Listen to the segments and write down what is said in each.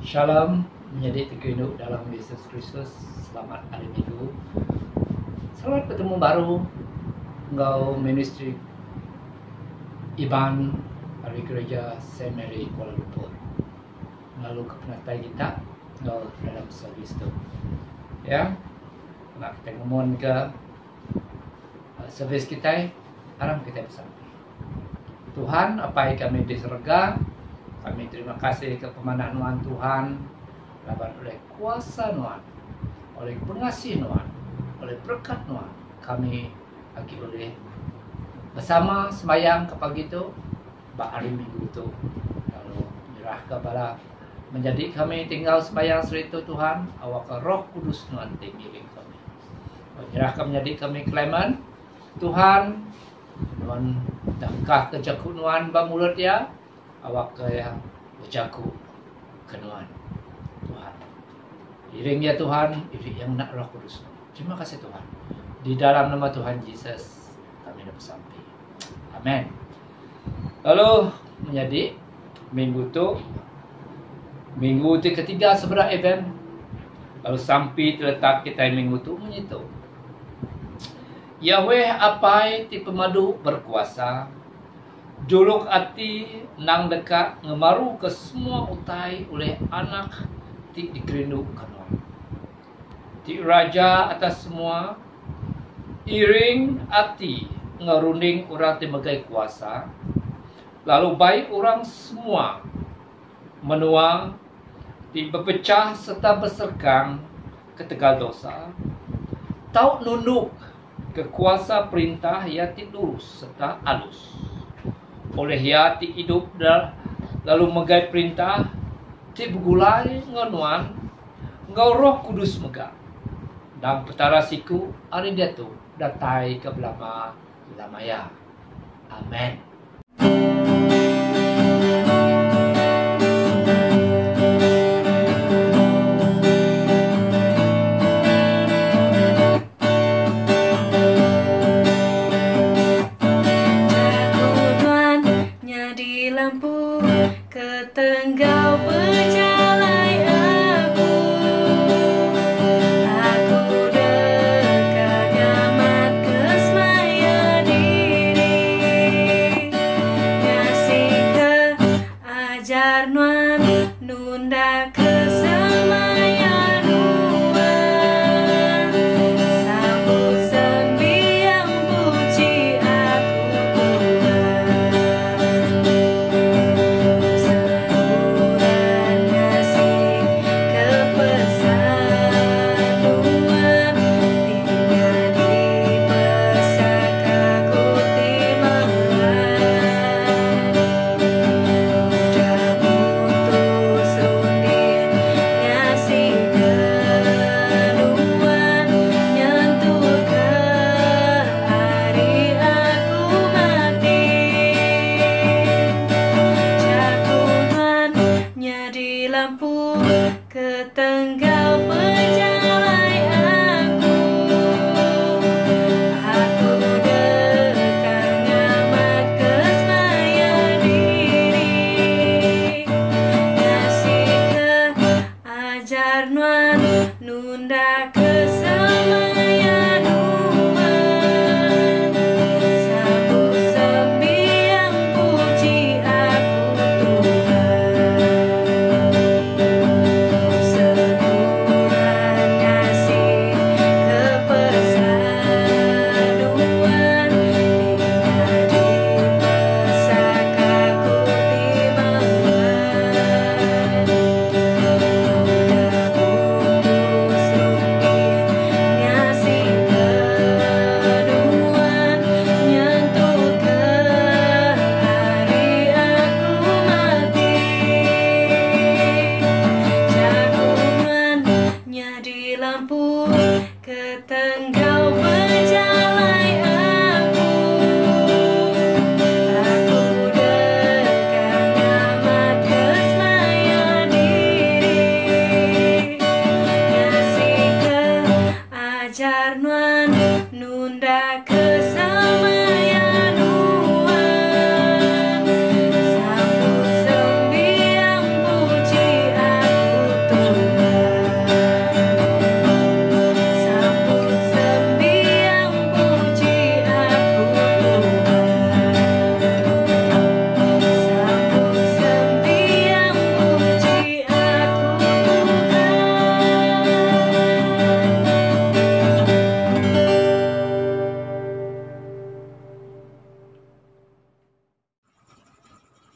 Shalom, menjadi hidup dalam Yesus Kristus. Selamat hari Minggu. Selamat bertemu baru. Engkau ministry Iban dari gereja Saint Mary Kuala Lumpur. Lalu kepenatan kita engkau dalam servis itu. Ya, nak kita ngomong ke servis kita, haram kita bersama. Tuhan, apa yang kami diserga, kami terima kasih ke pemandangan Tuhan, laban oleh kuasa Tuhan, oleh pengasih Tuhan, oleh berkat Tuhan, kami lagi oleh bersama sembahyang ke pagi itu, hari Minggu itu, lalu menyerah kepada menjadi kami tinggal sembahyang seri itu Tuhan, awak Roh Kudus Tuhan tinggi kami. Menyerahkan menjadi kami Clement, Tuhan, Tuhan dangkah ke jakut Tuhan bamulut ya, awak kaya berjaku kenuan Tuhan. Iring ya Tuhan, iring yang nak Roh Kudus. Terima kasih Tuhan. Di dalam nama Tuhan Yesus kami bersampai. Amin. Lalu menjadi minggu itu ketiga sebelah event. Lalu sampai terletak kita minggu itu menyitu. Yahweh apai ti pemadu berkuasa, juluk ati nang dekat ngemaru ke semua utai oleh anak ti dikerindu kanon. Ti raja atas semua, iring ati ngerunding orang ti megai kuasa, lalu baik orang semua menua ti berpecah serta bersergang ketegal dosa, tau nunduk ke kuasa perintah ya ti lurus serta alus. Oleh ya ti hidup lalu megai perintah ti begulai ngonuan ngau Roh Kudus mega dan petara siku hari dia tu datai ke belama lamaya. Amen.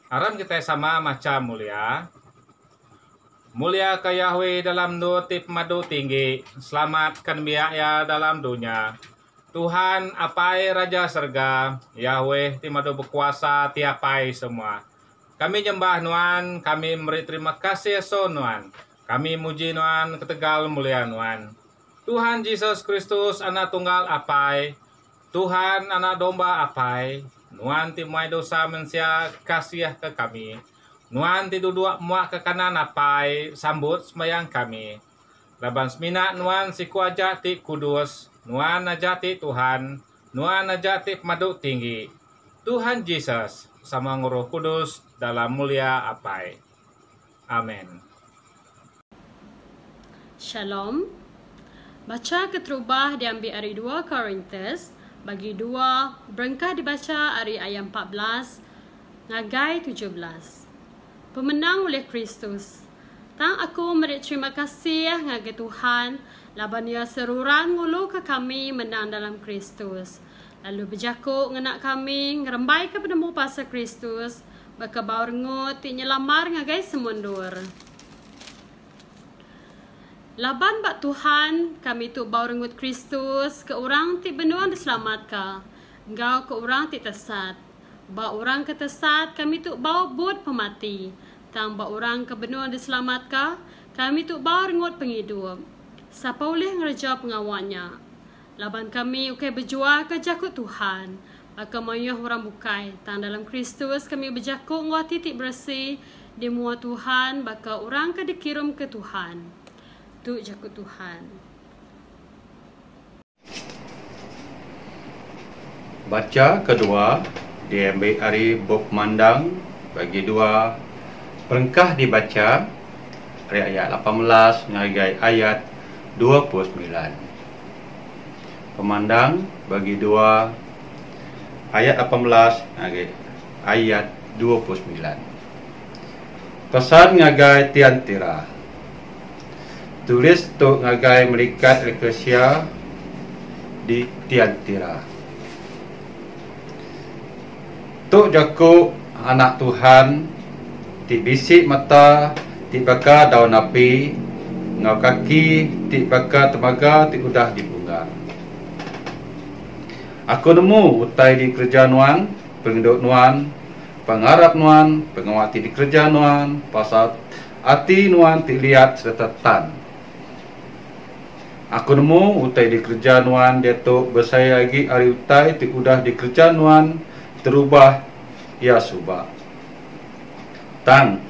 Aran kita sama macam mulia. Mulia ke Yahweh dalam tip madu tinggi, selamatkan biak ya dalam dunia. Tuhan apai Raja Serga, Yahweh ti madu berkuasa tiapai semua. Kami nyembah Nuan, kami beri terima kasih so Nuan. Kami muji Nuan, ketegal mulia Nuan. Tuhan Yesus Kristus anak tunggal apai, Tuhan anak domba apai, Nuan ti muai dosa manusia kasih ke kami. Nuan ti duduk muak ke kanan apai, sambut sembayang kami. Laban semina Nuan si kuaja ti kudus, Nuan aja ti Tuhan, Nuan aja ti madu tinggi. Tuhan Yesus sama Roh Kudus dalam mulia apai. Amin. Shalom. Baca keterubah diambil hari 2 Korintus, bagi 2, berengkah dibaca hari ayat 14, ngagai 17. Pemenang oleh Kristus. Tang aku merik terima kasih ngagai Tuhan, laban ia seruran ngulu ke kami menang dalam Kristus. Lalu berjakuk ngenak kami, ngerembai ke penemu pasal Kristus, bakabau rengut, ti nyelamar ngagai semundur. Laban bak Tuhan, kami tu bau rengut Kristus, ke orang ti benuan diselamatkan. Engkau ke orang ti tesat. Bak orang ke tesat, kami tu bau bud pemati. Tang bak orang ke benuan diselamatkan, kami tu bau rengut penghidup. Siapa boleh ngereja pengawalnya? Laban kami ukai berjuang ke jakut Tuhan. Maka mayuh orang bukai. Tang dalam Kristus kami berjakut nguat titik bersih di mua Tuhan. Maka orang ke dikirim ke Tuhan. Tu jakut Tuhan. Baca kedua diambil hari Bob Mandang bagi 2. Perengkah dibaca dari ayat 18 ngagai ayat 29. Pemandang bagi 2 ayat 18 ngagai ayat 29. Pesan ngagai Tiantira. Tulis tu ngagai melikat Eklesia di Tiantira. Tuk jaku anak Tuhan, ti bisik mata, ti baka daun api, ngau kaki, ti baka temaga, ti udah di bunga. Aku nemu utai di kerja Nuan, penginduk Nuan, pengarap Nuan, pengawati di kerja Nuan, pasal hati Nuan ti lihat serta tan. Aku nemu utai di kerja Nuan, dia tu bersaya lagi hari utai ti udah di kerja Nuan, terubah ya subah. Tang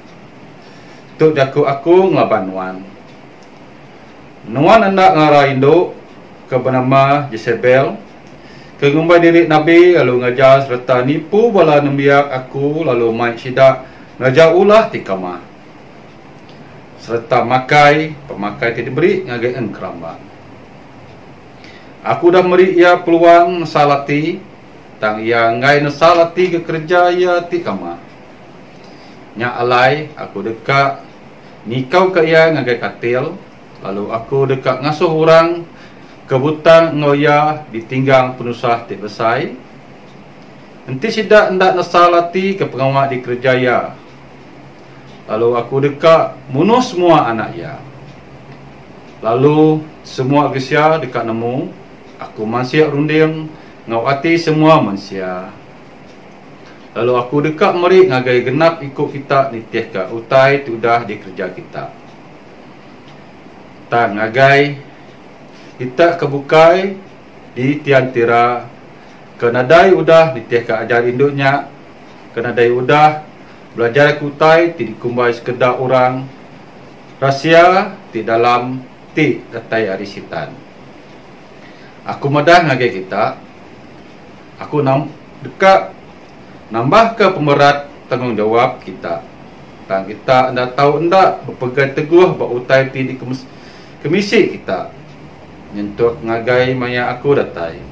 tuk jaku aku ngelaban Nuan. Nuan anak ngara induk ke bernama Jezebel, ke ngumbai diri Nabi lalu ngajar serta nipu bala nembiak aku lalu mai sidak ngajar ulah tikama. Serta makai pemakai tidak diberi ngagai engkramba. Aku dah beri ia peluang salati, tang ia ngai salati ke kerja ia tikama. Nya alai aku dekat nikau ke ia ngagai katil, lalu aku dekat ngasuh orang kebutan ngoya ditinggang penusah tik besai. Nanti sidak hendak nasalati ke pengawal di kerja ia. Lalu aku dekat munuh semua anak ia. Lalu semua gesia dekat nemu, aku masih runding ngawati semua manusia. Lalu aku dekat meri ngagai genap ikut kita nitih ke utai tu dah di kerja kita. Tak ngagai kita kebukai di Tiantira, kenadai udah nitih ke ajar induknya, kenadai udah belajar ke utai ti dikumbai sekedar orang rahsia ti dalam ti datai arisitan. Aku madah ngagai kita, aku dekat nambah ke pemerat tanggungjawab kita. Dan kita anda tahu anda berpegang teguh berutai ti di komisi kita. Nyentuk ngagai maya aku datai.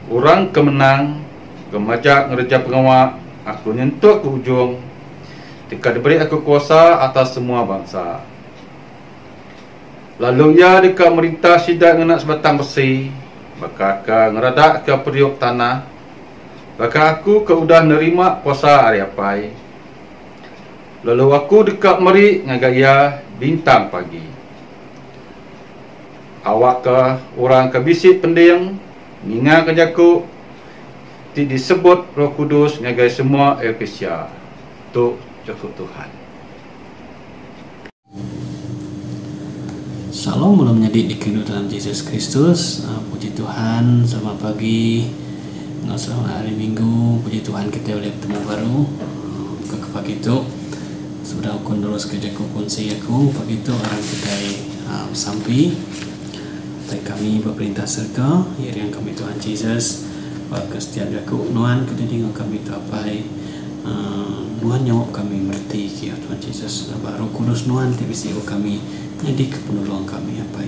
Orang kemenang, gemajak ngerja pengawal, aku nyentuk ke ujung. Tika diberi aku kuasa atas semua bangsa. Lalu ia dekat merintah sidak ngenak sebatang besi, bakaka ngeradak ke periuk tanah. Maka aku udah nerima puasa hari apai. Lalu aku dekat meri ngagaya bintang pagi. Awak ke orang ke bisik pending, ninga ke jaku, ti disebut Roh Kudus ngagai semua Efesia. Tu cukup Tuhan. Shalom, malam menjadi dikenal dalam Yesus Kristus. Puji Tuhan, selamat pagi, selamat hari Minggu. Puji Tuhan kita boleh bertemu baru. Ke pagi itu sudah aku terus kerja ku kunci aku pagi itu orang kita sampai. Tapi kami berperintah serka yang kami Tuhan Yesus. Ke setiap aku nuan kita dengar kami itu apa nuan nyawak kami merti kia Tuhan Yesus. Baru kudus nuan tbc kami jadi kepenolong kami apa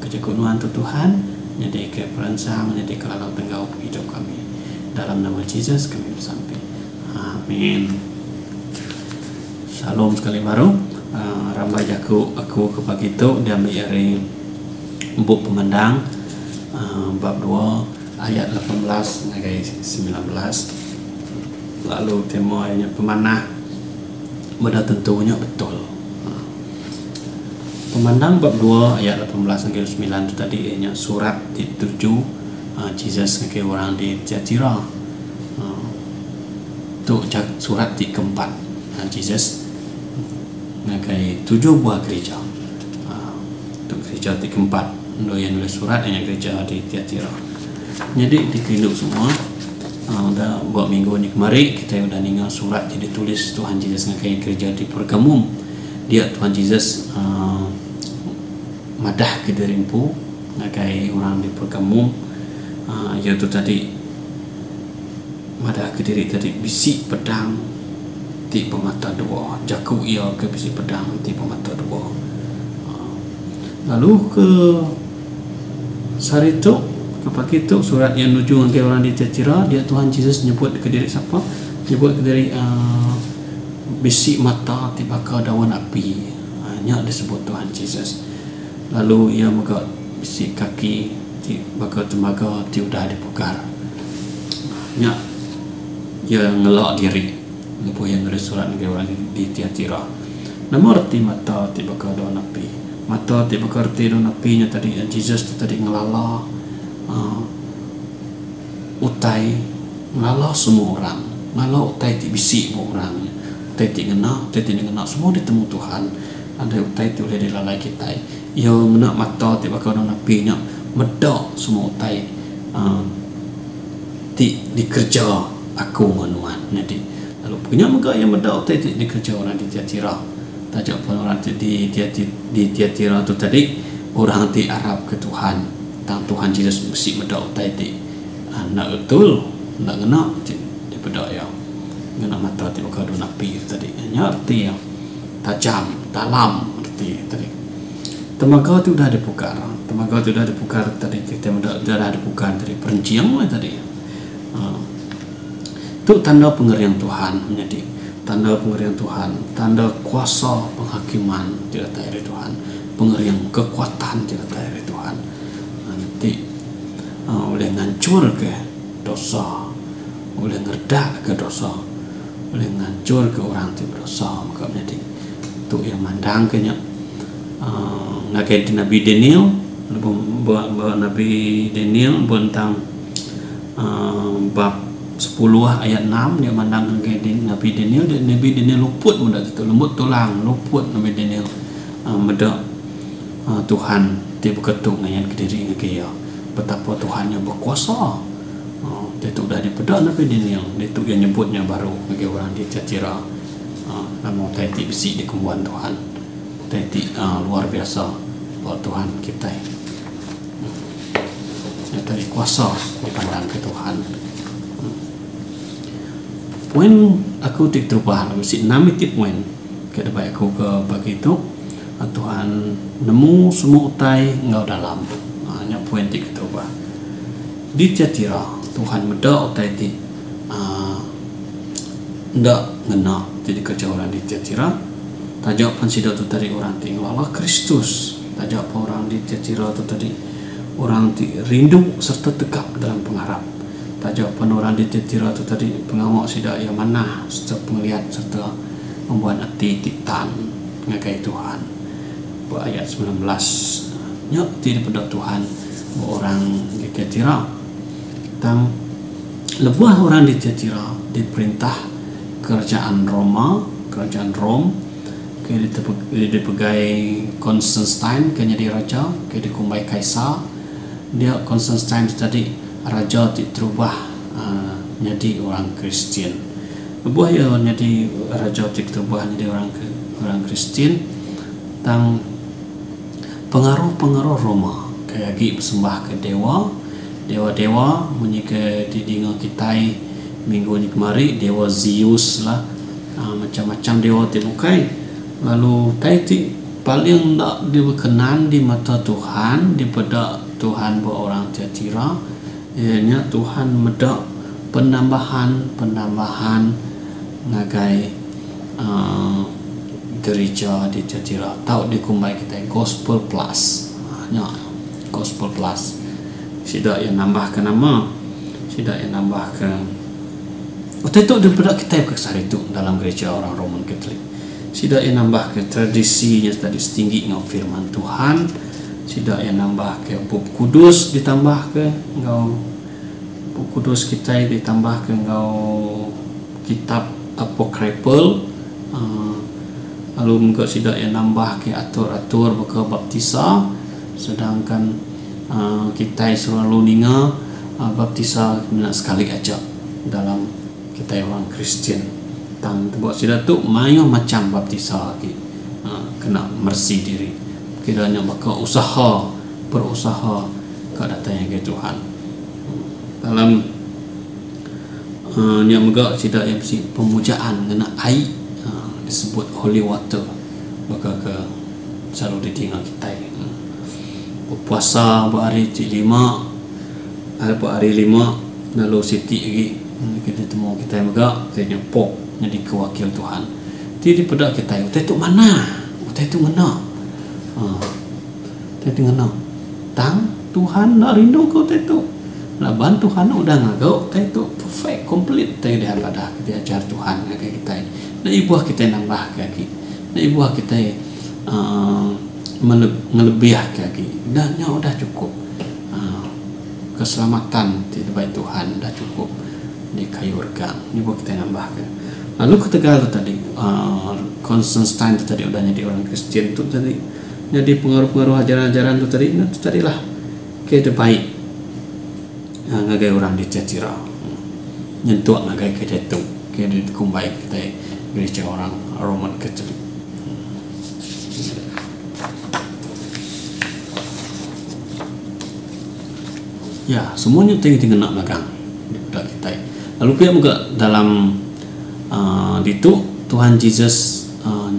kerja nuan tu Tuhan jadi ke peransang jadi ke lalau tenggau hidup kami dalam nama Yesus kami bersampai. Amin. Shalom sekali baru. Rambah jaku aku ke pagi itu diambil dari buku pemandang bab 2 ayat 18 sampai 19. Lalu tema ayatnya pemanah benda tentunya betul. Pemandang bab 2 ayat 18 sampai 9 itu tadi ayatnya surat dituju Jesus ke orang di Tiatira. Itu surat di keempat Jesus ngagai 7 buah gereja. Untuk gereja di keempat yang nulis surat yang gereja di Tiatira. Jadi dikerinduk semua. Udah buat minggu ni kemarin kita udah ningal surat jadi tulis Tuhan Yesus ngagai gereja di Pergamum. Dia Tuhan Yesus madah ke derimpu ngagai orang di Pergamum. Iaitu tadi madah ke diri tadi bisi pedang ti pemata dua, jaku ia ke bisi pedang ti pemata dua. Lalu ke hari itu ke pagi itu surat yang nuju ke orang di Tiatira, dia Tuhan Yesus nyebut ke diri siapa? Nyebut ke diri bisi mata ti bakal daun api. Nya disebut Tuhan Yesus. Lalu ia muka bisi kaki ti bakal tembaga ti udah dipugar. Nya ia ngelak diri. Lepas yang nulis surat ke orang di Tiatira. Nama arti mata ti bakal daun api. Mata ti bakal arti daun api nya tadi Jesus tu tadi ngelala utai ngalah semua orang, ngalah utai ti bisi orang, utai ti ngena semua ditemu Tuhan. Ada utai ti boleh dilalai kita. Ia mena mata ti bakal daun api nya medak semua utai ti dikerja aku nganuan. Jadi lalu punya muka yang medak utai ti dikerja orang di Tiatira. Tajak pun orang di Tiatira tu tadi orang ti Arab ke Tuhan. Tang Tuhan Yesus mesti medak utai ti nak betul nak kena di bedak ya kena mata ti bakal daun api tadi hanya arti yang tajam dalam arti tadi. Temaga tu dah dipukar tadi kita medak dah dipukar dari perincian tadi. Itu tanda pengerian Tuhan menjadi tanda pengerian Tuhan, tanda kuasa penghakiman tidak dari Tuhan, pengerian kekuatan tidak dari Tuhan. Boleh ngancur ke dosa, boleh ngerdak ke dosa, boleh ngancur ke orang yang berdosa. Maka menjadi itu yang mandang kenya ngakai Nabi Daniel, Nabi Daniel tentang bab 10 ayat 6 dia mandang ngakai Nabi Daniel. Dan Nabi Daniel luput muda itu lembut tulang luput Nabi Daniel medak Tuhan dia berketuk dengan kediri ngaya betapa Tuhan yang berkuasa. Dia tu dah dipedak Nabi Daniel. Dia tu yang nyebutnya baru bagi orang di Tiatira. Nama taiti besi di kembuan Tuhan. Taiti luar biasa buat Tuhan kita. Dari kuasa dipandang ke Tuhan. Poin aku tik terubah mesti 6 tip poin. Kita baik aku ke pagi itu Tuhan nemu semua utai engkau dalam. Hanya poin tik terubah. Di Tiatira Tuhan medak utai ti ndak ngena jadi kerja orang di Tiatira. Tajak pensidak tu tadi orang ti ngelala Kristus. Tajak orang di Tiatira tu tadi orang ti rindu serta tegap dalam pengharap tajuk penuran di Tiatira tu tadi pengamuk sida yang mana serta penglihat serta membuat hati titan ngagai Tuhan. Ayat 19 nya tidak pada Tuhan orang di Tiatira tang lebuh orang di Tiatira diperintah kerajaan Rom ke dipegai Constantine ke jadi raja ke dikumbai kaisar. Dia Constantine tadi raja terubah jadi orang Kristian. Lebuh ya jadi raja terubah jadi orang Kristian tang pengaruh Roma kayak gi bersembah ke dewa menyika di dinga kitai minggu ni kemari dewa Zeus lah, macam-macam dewa tibukai. Lalu taiti paling tak diberkenan di mata Tuhan daripada Tuhan buat orang Tiatira, ianya Tuhan medak penambahan ngagai gereja di Tiatira. Tahu dikumbai kita Gospel Plus, Gospel Plus. Sida yang nambah ke nama, sida yang nambah ke. Waktu itu daripada kita ke sari itu dalam gereja orang Roman Katolik. Sida yang nambah ke tradisinya tadi setinggi dengan firman Tuhan. Sida yang nambah ke Bab Kudus ditambah ke engkau Bab Kudus kita ditambah ke engkau kitab apokryphal. Lalu engkau sida yang nambah ke atur-atur buka baptisa, sedangkan kita selalu ninga baptisa sekali aja dalam kita orang Kristian. Tang buat sida tu mayo macam baptisa lagi, kena mersi diri kiranya bakal berusaha ke datangnya ke Tuhan dalam yang megak sida yang pemujaan kena air disebut holy water bakal ke selalu ditinggal kita. Puasa hari 5 lalu siti lagi kita temu kita megak tanya pok jadi kewakil Tuhan. Jadi pada kita itu mana? Itu ngena. Itu ngena. Tang Tuhan nak rindu kau itu. Nak bantu Tuhan udah ngagau itu perfect, complete tadi dah pada kita ajar Tuhan ngagai kita. Nak ibuah kita nambah lagi. Nak ibuah kita melebih lagi. Dan udah cukup. Keselamatan di baik Tuhan dah cukup di kayu regang. Ini buat kita nambah ke. Lalu ketika itu tadi Constantine itu tadi udah jadi orang Kristian itu tadi jadi pengaruh ajaran-ajaran itu tadi lah kayak baik ngagai orang di Tiatira nyentuh ngagai ke itu kayak dikumbai kita gereja orang Roman Katolik. Ya semuanya tinggi nak belakang di kita. Lalu kita juga dalam itu Tuhan Yesus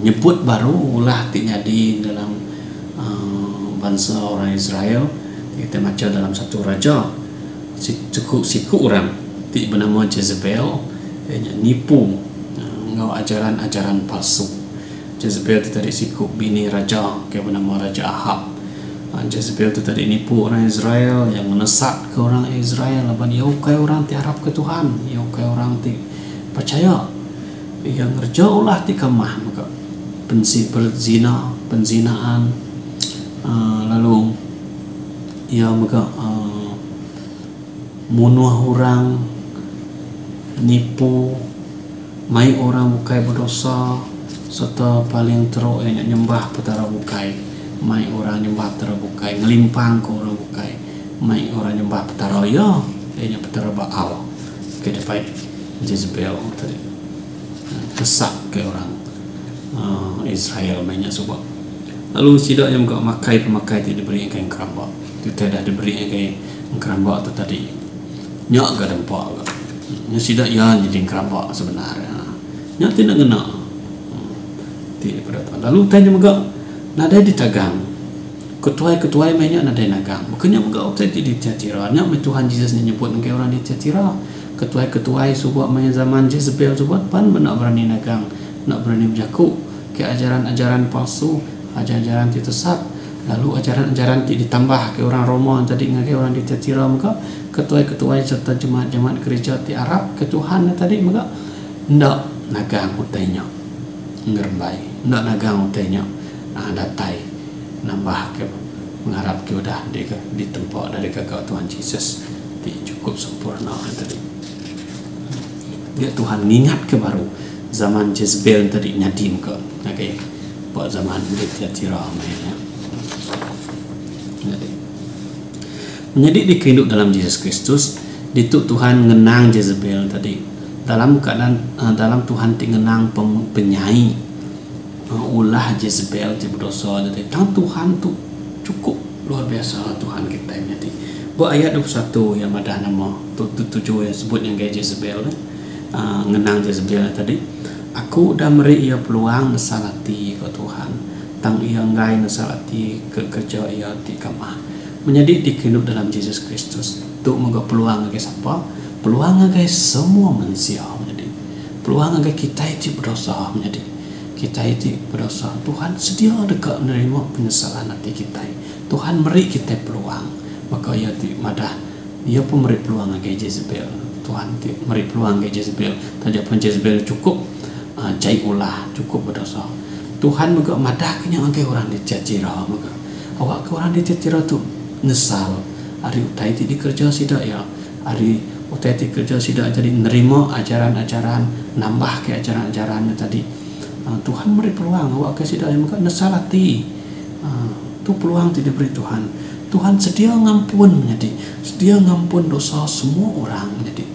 nyebut baru ulah jadi dalam bangsa orang Israel. Kita baca dalam satu raja siku orang ti bernama Jezebel nipu ngau ajaran palsu. Jezebel itu tadi siku bini raja ke bernama Raja Ahab. Jezebel itu tadi nipu orang Israel yang menesak ke orang Israel laban yaukai orang ti harap ke Tuhan, yaukai orang ti percaya yang kerja ulah ti kamah maka penzinaan lalu ia maka munuh orang, nipu mai orang bukai berdosa serta paling teruk nyembah petara bukai mai orang nyembah petara bukai ngelimpang ke orang bukai mai orang nyembah petara ya petara Baal ke depan Jezebel tadi kesak ke orang Israel banyak sebab. Lalu sidak yang pemakai tidak diberi yang keramba. Itu tidak diberi yang keramba itu tadi. Nyak gak dempak. Nyak sidak ya jadi keramba sebenarnya. Nyak tidak kena. Tidak pada. Lalu tanya juga nada ditagang. Ketuai banyak nada nagang. Bukannya juga waktu di Tiatira. Nyak Tuhan Yesus nyebut ke orang di Tiatira. Ketuai sebab main zaman Jezebel sebab pan nak berani nagang, nak berani berjaku ke ajaran-ajaran palsu, ajaran-ajaran tidak sesat. Lalu ajaran-ajaran ditambah ke orang Roma tadi ngagai orang di Tiatira muka ketua-ketua serta jemaat-jemaat gereja di Arab ke Tuhan tadi maka ndak nagang utainya ngerbai, ndak nagang utainya datai nambah ke mengharap ke udah di tempat dari kakak Tuhan Yesus di cukup sempurna tadi. Dia Tuhan ngingat ke baru zaman Jezebel tadi nyadim ke okay. Buat zaman Thyatira mainnya. Menjadi dihidup dalam Yesus Kristus, itu Tuhan ngenang Jezebel tadi. Dalam keadaan dalam Tuhan tingenang penyai ulah Jezebel berdosa tadi. Tuhan tu cukup luar biasa Tuhan kita jadi. Buat ayat 21 yang ada nama 7 yang sebut yang gaya Jezebel ngenang Jezebel tadi. Aku dah meri ia peluang nasalati ke Tuhan. Tang ia ngai nasalati ke kerja ia ti kamah. Menjadi dihidup dalam Yesus Kristus. Tu moga peluang ke siapa? Peluang ke semua manusia menjadi. Peluang ke kita itu berdosa menjadi. Kita itu berdosa. Tuhan sedia dekat menerima penyesalan hati kita. Tuhan meri kita peluang. Maka ia ti madah. Ia pun meri peluang ke Jezebel. Tuhan ti meri peluang ke Jezebel. Tadi pun Jezebel cukup cai ulah cukup berdosa. Tuhan juga madah kenya angkai orang di Thyatira maka awak ke orang di Thyatira tu nesal hari utai ti dikerja sidak ya hari utai ti kerja sidak jadi nerima ajaran-ajaran nambah ke ajaran-ajaran tadi Tuhan beri peluang awak ke sidak maka nesal hati tu peluang ti diberi Tuhan. Tuhan sedia ngampun jadi sedia ngampun dosa semua orang jadi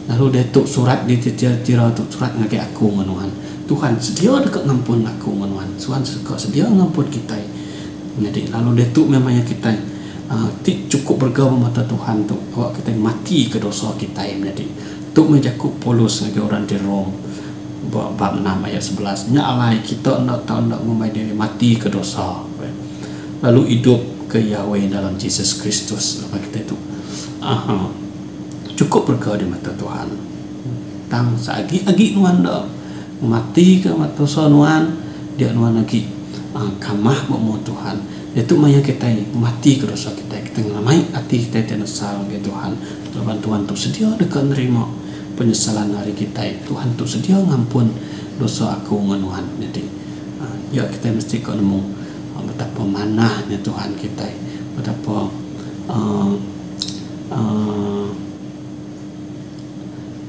lalu dia tuk surat di Thyatira tuk surat ngake aku menuhan Tuhan sedia dekat ngampun aku menuhan Tuhan sedia ngampun kita jadi lalu dia tuk memangnya kita cukup bergaul mata Tuhan tu awak kita mati ke dosa kita jadi tuk menjakup Paulus ngake orang di Rom bab 6 ayat 11 nyalai kita nak tahu nak memai diri mati ke dosa lalu hidup ke Yahweh dalam Yesus Kristus apa kita itu cukup bergaul di mata Tuhan. Tang sagi-agi nuan dah mati ke mata dosa nuan dia nuan lagi kamah mau Tuhan. Itu maya kita mati ke dosa kita ngelamai hati kita tenasal ke Tuhan. Tuhan Tuhan tu sedia dekat nerima penyesalan hari kita. Tuhan tu sedia ngampun dosa aku nganuan. Jadi ya kita mesti kau nemu betapa manahnya Tuhan kita, betapa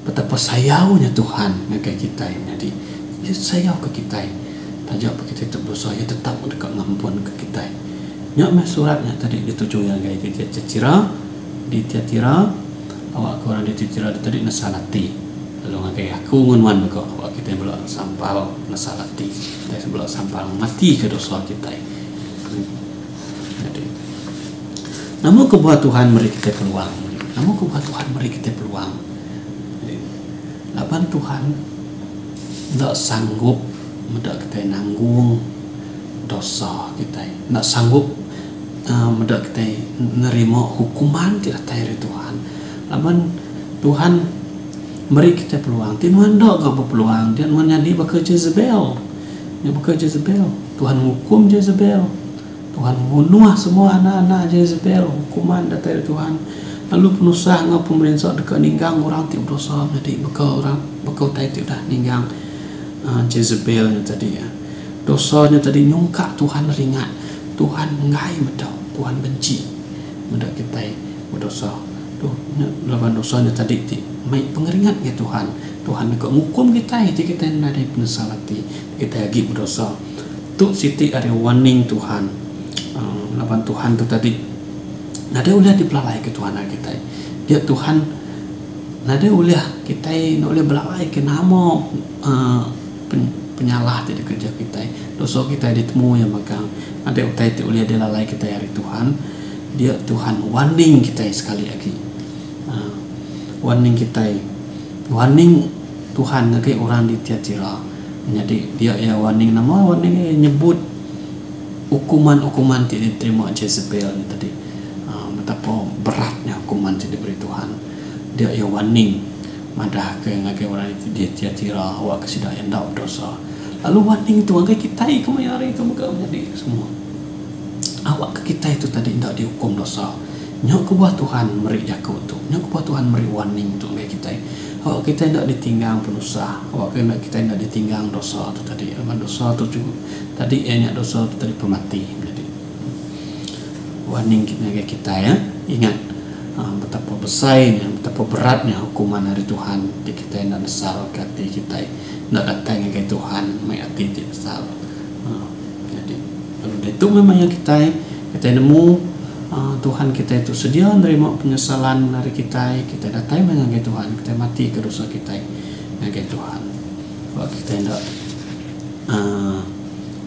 betapa sayaunya Tuhan ke kita. Jadi dia sayau ke kita. Tajak kita itu berdosa dia tetap dekat ngampun ke kita. Nyak meh suratnya tadi dituju yang gaya di Thyatira awak ke orang di Thyatira tadi nasalati. Lalu ngagai aku ngunwan kok awak kita belak sampal nasalati. Kita belak sampal mati ke dosa kita. Jadi namun kebuat Tuhan beri kita peluang. Namun kebuat Tuhan beri kita peluang. Lapan Tuhan tak sanggup mendak kita nanggung dosa kita, tak sanggup mendak kita nerima hukuman tidak dari Tuhan. Lapan Tuhan beri kita peluang. Tuhan tak kau berpeluang. Dia menjadi bekerja Jezebel. Dia bekerja Jezebel. Tuhan hukum Jezebel. Tuhan bunuh semua anak-anak Jezebel. Hukuman dari Tuhan. Lalu penusah ngau pemerintah dekat ninggang orang tiap dosa jadi bekau tai dah ninggang Jezebelnya tadi ya. Dosanya tadi nyungkak Tuhan ringat. Tuhan ngai medau, Tuhan benci mendak kita berdosa. Lawan dosanya tadi mai pengeringat ya Tuhan. Tuhan nak ngukum kita kita ada penyesalan kita lagi berdosa. Tu siti ada warning Tuhan. Lawan Tuhan tu tadi nada ulah dipelalai ke Tuhan kita. Dia Tuhan nada ulah kita nak ulah belalai ke nama penyalah tidak kerja kita. Dosa kita ditemu yang magang. Ada utai tu ulah dia lalai kita hari Tuhan. Dia Tuhan warning kita sekali lagi. Warning kita. Warning Tuhan ngake orang di Thyatira. Jadi dia ya warning nama warning nyebut hukuman-hukuman tidak diterima Jezebel tadi. Betapa beratnya hukuman yang diberi Tuhan. Dia ya warning madah ke ngake orang itu dia Thyatira awak kesidak hendak berdosa. Lalu warning itu ngake kita kemayari kamu menjadi semua. Awak ke kita itu tadi hendak dihukum dosa. Nyok ke buah Tuhan meri jakut tu. Nyok ke buah Tuhan meri warning tu ngai kita. Awak kita nak ditinggang penusa. Awak kita nak ditinggang dosa tu tadi. Aman dosa tu juga. Tadi enyak dosa tu tadi pemati. Jadi warning kita ya. Ingat betapa besarnya, betapa beratnya hukuman dari Tuhan. Kita nak nesal ke hati kita. Nak datang ke Tuhan, mai hati tidak nesal. Jadi kalau itu memang yang kita nemu Tuhan kita itu sedia menerima penyesalan dari kita datang mengagai Tuhan, kita mati ke dosa kita mengagai Tuhan. Kalau kita tidak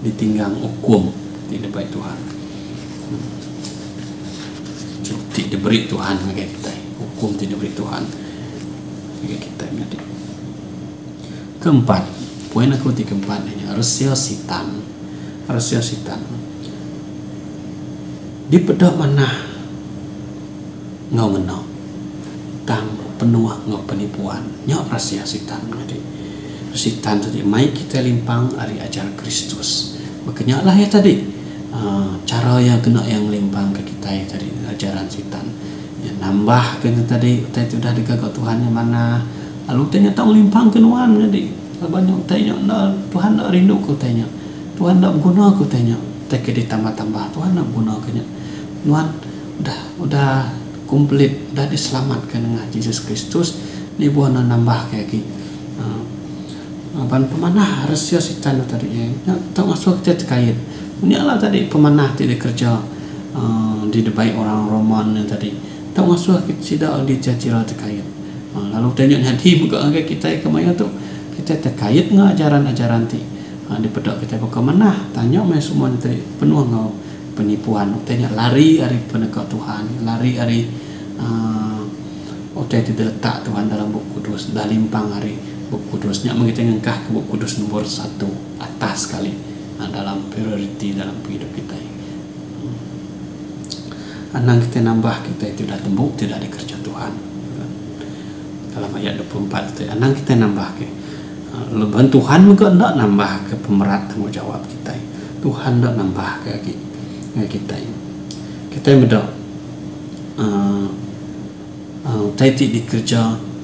ditinggang hukum tidak baik Tuhan, tidak diberi Tuhan mengagai kita, hukum tidak diberi Tuhan mengagai kita. Menjadi keempat, poin aku keempat hanya rahasia setan. Rahasia setan di pedak mana ngau menau tang penuh ngau penipuan nyok rahasia setan. Jadi setan tadi mai kita limpang ari ajaran Kristus, makanya lah ya tadi cara yang kena yang limpang ke kita ya tadi ajaran setan ya, nambah kena tadi kita sudah dekat Tuhan yang mana lalu tanya tahu limpang kenuan. Jadi banyak tanya Tuhan nak rindu ku tanya Tuhan nak guna ku tanya tak ditambah-tambah Tuhan nak guna kenya Tuhan udah komplit, udah diselamatkan dengan Yesus Kristus. Ni buah nambah kayak gitu. Ban pemanah rahasia setan tadi ya. Tak masuk kita terkait. Ini lah tadi pemanah tidak kerja di debai orang Roman yang tadi. Tak masuk kita tidak dicacira terkait. Lalu tanya hati buka kita kemana tu kita terkait dengan ajaran-ajaran ti. Di pedak kita buka mana tanya mai semua tadi penuh ngau penipuan. Tanya lari dari penegak Tuhan, lari dari tidak letak Tuhan dalam buku kudus, dah limpang hari buku kudusnya. Kita ngengkah ke buku kudus nomor 1 atas sekali dalam priority dalam hidup kita. Anang kita nambah kita itu dah tembuk tidak dikerja Tuhan. Dalam ayat 24 itu anang kita nambah ke leban Tuhan juga tidak nambah ke pemerat tanggungjawab kita. Tuhan tidak nambah ke kita. Kita mudah tidak dikerja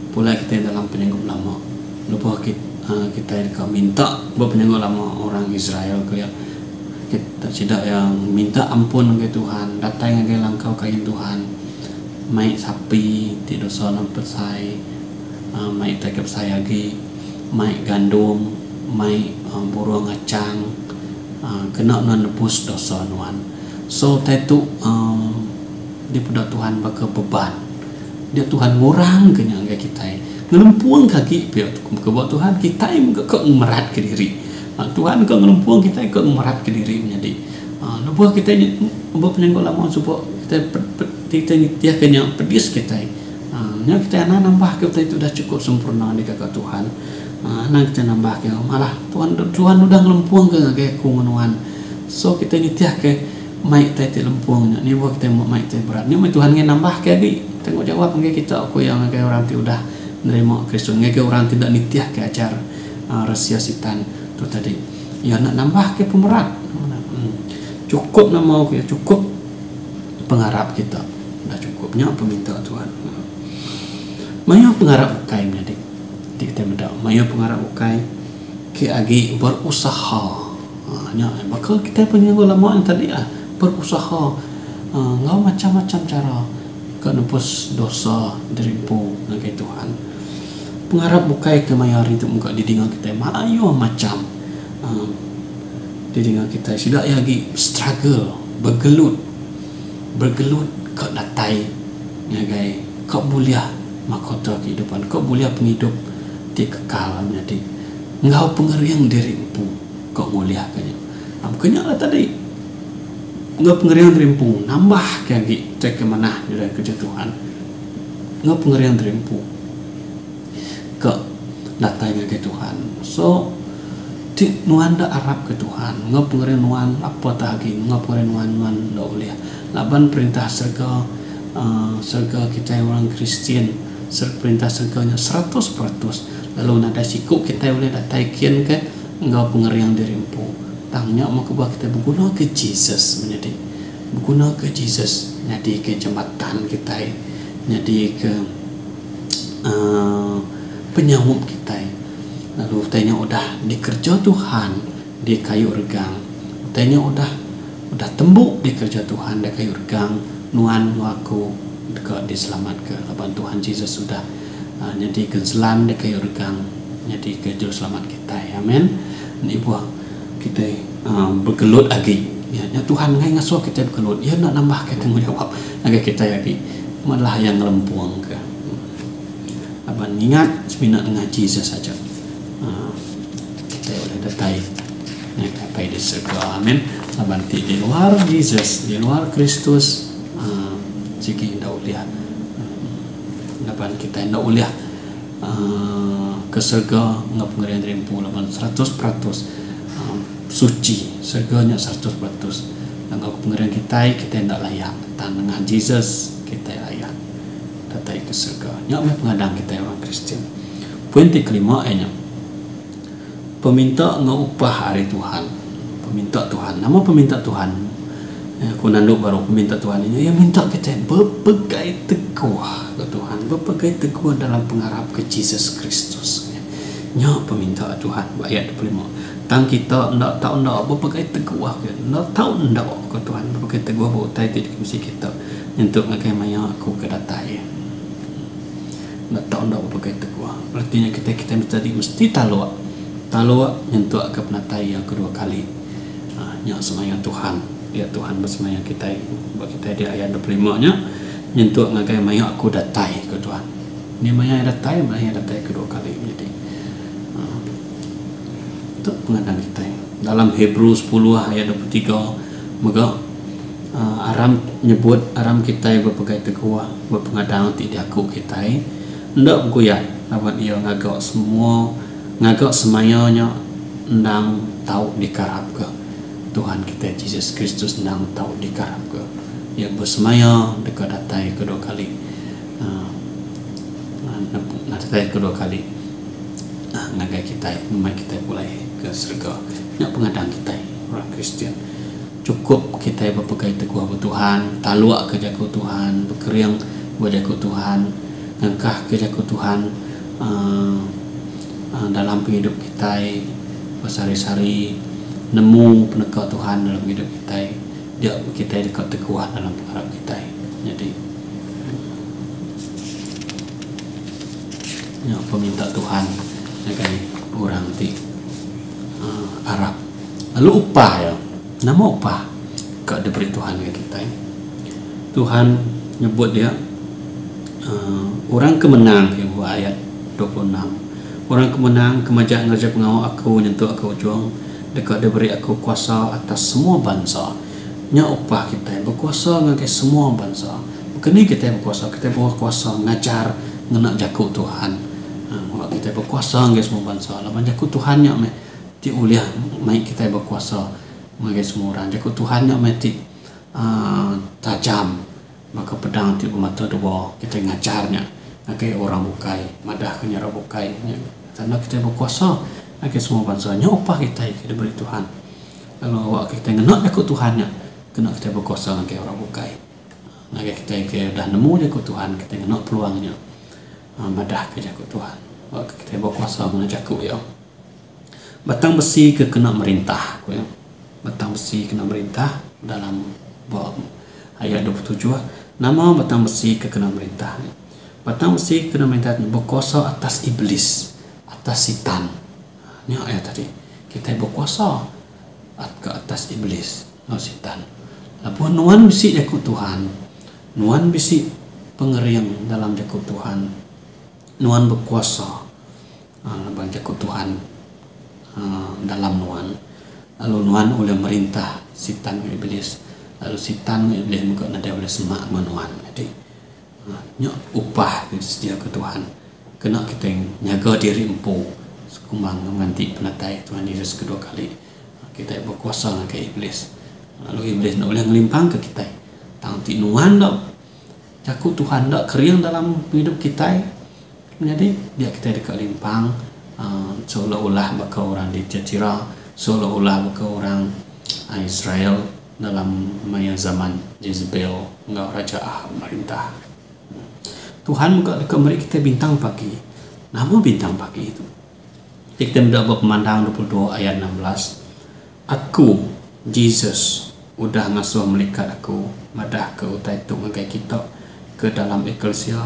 pula kita dalam penyanggup lama. Lupa kita minta buat penyanggup lama orang Israel kita tidak yang minta ampun ke Tuhan, datang ke langkau kain Tuhan, mai sapi tidak dosa nampesai, mai takap sayagi, mai gandum, mai burung ngacang, kena nebus dosa nuan. So itu di pada Tuhan baka beban. Dia Tuhan ngurang kenyang kita. Ngelumpuang kaki biar kebuat Tuhan kita yang kok merat ke diri. Tuhan kok ngelumpuang kita kok merat ke diri menjadi. Lepas kita ni buat penyangkut lama supaya kita dia kenyang pedis kita. Nya kita nambah kita itu dah cukup sempurna di kakak Tuhan. Nah kita nambah ke malah Tuhan udah ngelumpuang ke kunguan. So kita ni tiah ke mai tai lempuangnya ni buat kita mau mai tai berat ni Tuhan nge nambah ke lagi tengok jawab nge kita aku yang ke orang ti udah nerima Kristus nge ke orang tidak nitiah ke ajar rahasia setan tu tadi ya nak nambah ke pemerat cukup nak mau ke cukup pengharap kita dah cukupnya peminta Tuhan mayo pengharap ukai menjadi kita mendak mayo pengharap ukai ke agi berusaha nya bakal kita punya ulama yang tadi berusaha ngau macam-macam cara ke nebus dosa deripu ngagai Tuhan. Pengharap bukai ke mayari itu muka didinga kita mayo macam didinga kita sudah lagi struggle bergelut ke datai ngagai ke buliah mahkota kehidupan ke buliah penghidup di kekal menjadi ngau pengeriang deripu kok mulia kanya. Makanya lah tadi ngau pengerian terimpu nambah lagi cek ke mana dari kerja Tuhan ngau pengerian terimpu ke datanya ke Tuhan. So ti nuan dah arab ke Tuhan ngau pengerian nuan apa lagi ngau pengerian nuan dah uliah laban perintah surga kita orang Kristian perintah surganya 100%. Lalu nada sikuk kita boleh datai kian ke ngau pengerian terimpu tangnya mau ke kita berguna ke Jesus menjadi berguna ke Jesus jadi ke jembatan kita, jadi ke penyambut kita. Lalu tanya udah dikerja Tuhan di kayu regang, tanya udah tembuk dikerja Tuhan di kayu regang, nuan aku dekat diselamatkan. Laban Tuhan Yesus sudah jadi ke selam di kayu regang, jadi ke juru selamat kita. Amin. Ini buah kita bergelut lagi. Ya Tuhan ngai ngasuh kita bergelut. Ya nak nambah kita menjawab lagi kita lagi malah yang lempuang ke. Laban ingat semina dengan Yesus saja. Kita boleh datai sampai di surga. Amin. Laban di luar Yesus, di luar Kristus, jika tidak uliah. Laban kita tidak uliah ke surga ngap ngerian rimpu. Laban 100% suci, surganya 100%. Dan kalau pengerian kita tidak layak. Dan dengan Yesus kita layak datai ke surga. Nyak pengadang kita orang Kristen. Poin kelima nya. Peminta ngupah hari Tuhan. Peminta Tuhan. Nama peminta Tuhan. Aku nanduk baru peminta Tuhan ini. Ya minta kita berpegai teguh ke Tuhan. Berpegai teguh dalam pengharap ke Yesus Kristus. Nyak peminta Tuhan. Ayat 25. Tang kita nak tahu nak berpegai teguh ke. Nak tahu nak ke Tuhan. Berpegai teguh berutai tidak mesti kita. Untuk ngakai maya aku ke datai. Nak tahu nak berpegai teguh. Artinya kita mesti taluak nyentuh ke penatai yang kedua kali. Nyak semayang Tuhan. Dia Tuhan bersemayang kita. Bagi kita di ayat 25 nya nyentuh ngakai maya aku datai ke Tuhan. Ini maya datai kedua kali. Jadi itu pengadang kita. Dalam Hebrew 10 ayat 23 maka Aram nyebut Aram kita berpegai teguh berpengadang tidak aku kita ndak goyah lawan ia ngagak semayanya ndang tahu dikarap ke Tuhan kita Yesus Kristus ndang tahu dikarap ke ia bersemaya dekat datai kedua kali datai kedua kali ngagai kita memang kita mulai ke surga. Nyak pengadang kita orang Kristen cukup kita berpegai teguh ke Tuhan, taluak ke jaku Tuhan, berkeriang berjaku Tuhan, ngangkah ke jaku Tuhan dalam hidup kita bersari-sari nemu penekak Tuhan dalam hidup kita. Dia kita dekat teguh dalam pengharap kita. Jadi ya peminta Tuhan ngagai orang ti Arab. Lalu upah ya. Nama upah kak diberi Tuhan ke kita. Tuhan nyebut dia orang kemenang yang ayat 26. Orang kemenang kemajak ngerja pengawal aku nyentuh aku ujung dekat diberi aku kuasa atas semua bangsa. Nya upah kita berkuasa ngagai semua bangsa. Bukan kita berkuasa, kita berkuasa ngajar ngenak jaku Tuhan. Kita berkuasa ngagai semua bangsa. Lawan jaku Tuhan nya ti uliah mai kita berkuasa ngagai semua orang. Jaku Tuhan nya mati tajam. Maka pedang ti mata dua kita ngajarnya ngagai orang bukai, madah kenyara bukai. Karena kita berkuasa ngagai semua bangsa. Nya upah kita diberi Tuhan. Kalau awak kita ngenak jaku Tuhan nya kena kita berkuasa ngagai orang bukai. Ngagai kita dah nemu jaku Tuhan, kita ngenak peluangnya. Madah ke jaku Tuhan. Kita berkuasa mengajakku ya. Batang besi ke kena merintah ya. Batang besi kena merintah dalam ayat 27. Nama batang besi ke kena merintah. Batang besi kena merintah berkuasa atas iblis, atas setan. Ini ayat tadi. Kita berkuasa ke atas iblis, setan. Lalu nuan bisi jaku Tuhan. Nuan bisi pengeriang dalam jaku Tuhan. Nuan berkuasa dalam jaku Tuhan dalam nuan. Lalu nuan oleh merintah setan iblis. Lalu setan iblis muka nada oleh semak menuan. Jadi nyak upah sedia ke Tuhan. Kena kita nyaga diri empu sekumbang menganti penatai Tuhan Yesus kedua kali. Kita berkuasa dengan iblis. Lalu iblis nak boleh ngelimpang ke kita. Tangti nuan dak jaku Tuhan dak keriang dalam hidup kita. Jadi dia kita dekat limpang seolah-olah baka orang di Jatira, seolah-olah baka orang Israel dalam maya zaman Jezebel ngau Raja Ahab merintah. Tuhan muka dekat mereka kita bintang pagi. Nama bintang pagi itu. Kita mendapat pemandang 22 ayat 16. Aku, Jesus, udah ngasuh melikat aku, madah ke utai tu ngagai kita ke dalam eklesia.